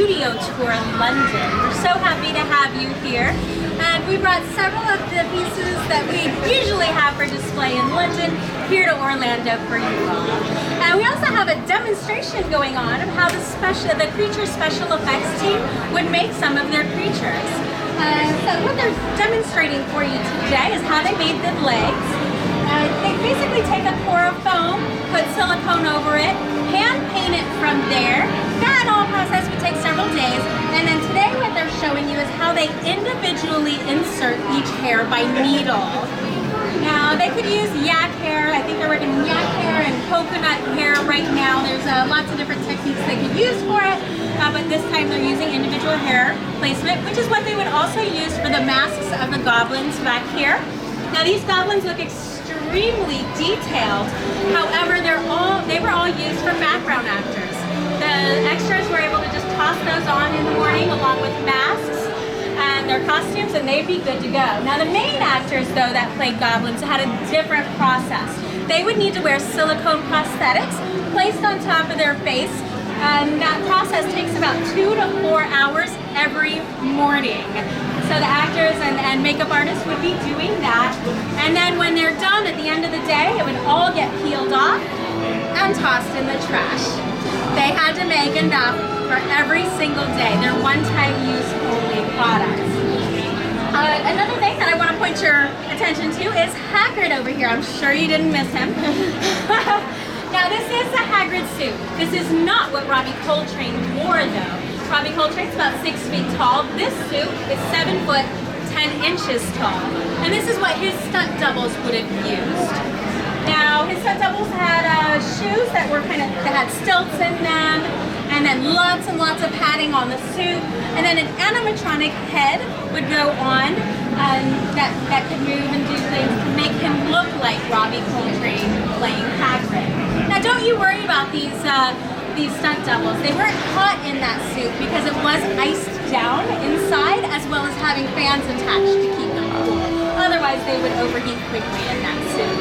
studio tour in London. We're so happy to have you here. And we brought several of the pieces that we usually have for display in London here to Orlando for you all. And we also have a demonstration going on of how the creature special effects team would make some of their creatures. So what they're demonstrating for you today is how they made the legs. They basically take a core of foam, put silicone over it, hand paint it from there. That whole process would take several days. And then today what they're showing you is how they individually insert each hair by needle. Now they could use yak hair. I think they're working yak hair and coconut hair right now. There's lots of different techniques they could use for it. But this time they're using individual hair placement, which is what they would also use for the masks of the goblins back here. Now these goblins look extremely detailed. However, they were all used for background actors. The extras were able to just toss those on in the morning along with masks and their costumes, and they'd be good to go. Now the main actors though that played goblins had a different process. They would need to wear silicone prosthetics placed on top of their face, and that process takes about 2 to 4 hours every morning. So the actors and makeup artists would be doing that. And then when they're done at the end of the day, it would all get peeled off and tossed in the trash. They had to make enough for every single day. They're one-time use only products. Another thing that I want to point your attention to is Hagrid over here. I'm sure you didn't miss him. Now this is the Hagrid suit. This is not what Robbie Coltrane wore though. Robbie Coltrane's about 6 feet tall. This suit is 7 foot 10 inches tall. And this is what his stunt doubles would have used. Now his stunt doubles had shoes that had stilts in them, and then lots and lots of padding on the suit, and then an animatronic head would go on that could move and do things to make him look like Robbie Coltrane playing Hagrid. Now don't you worry about these stunt doubles. They weren't hot in that suit because it was iced down inside, as well as having fans attached to keep them cool. Otherwise they would overheat quickly in that suit.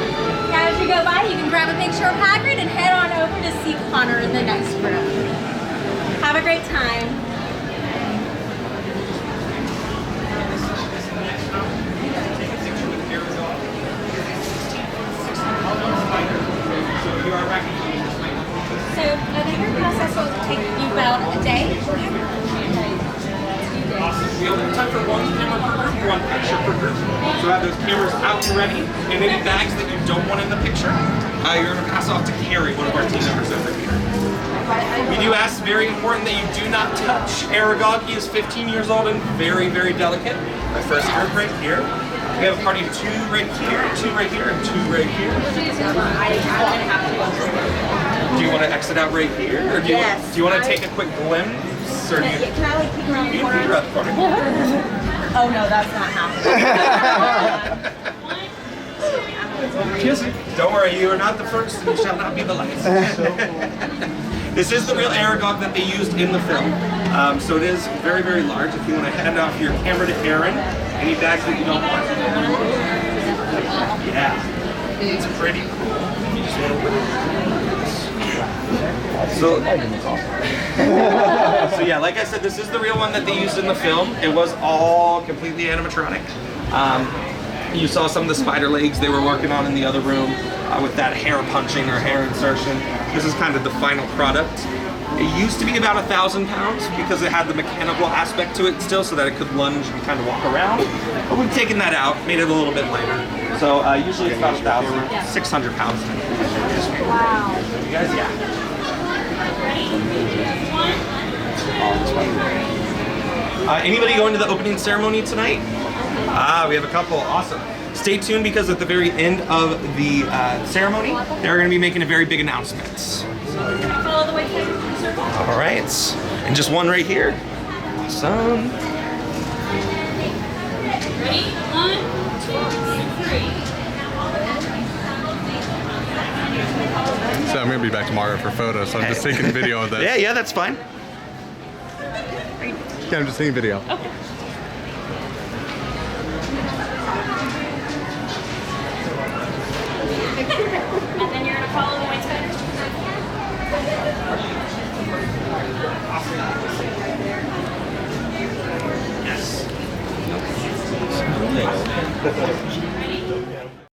Now as you go by, you can grab a picture of Hagrid and head on over to see Connor in the next room. Have a great time. So the hair process will take you about a day. Awesome. We only have time for one camera per group, one picture per group. So have those cameras out and ready, and any bags that you don't want in the picture, you're going to pass off to Carrie, one of our team members over here. We do ask, very important, that you do not touch Aragog. He is 15 years old and very, very delicate. My first group right here. We have a party of 2 right here, 2 right here, and 2 right here. Do you want to exit out right here, or do you want to take a quick glimpse? Or do you, can I like peek around the corner? Around the corner. Oh no, that's not happening. Don't worry, you are not the first, and you shall not be the last. This is the real Aragog that they used in the film. So it is very, very large. If you want to hand off your camera to Aaron, any bags that you don't want. Yeah, it's pretty cool. You just want to so yeah, like I said, this is the real one that they used in the film. It was all completely animatronic. You saw some of the spider legs they were working on in the other room with that hair punching or hair insertion. This is kind of the final product. It used to be about 1,000 pounds because it had the mechanical aspect to it still, so that it could lunge and kind of walk around. But we've taken that out, made it a little bit lighter. So usually it's about 1,600 pounds. Wow. You guys, yeah. Anybody going to the opening ceremony tonight? We have a couple. Awesome. Stay tuned because at the very end of the ceremony, they're going to be making a very big announcement. Follow the way to the circle. All right, and just one right here. Awesome. Ready? 1, 2, 3. So I'm going to be back tomorrow for photos, so I'm just taking video of this. Yeah, that's fine. Yeah, I'm just taking video. Okay.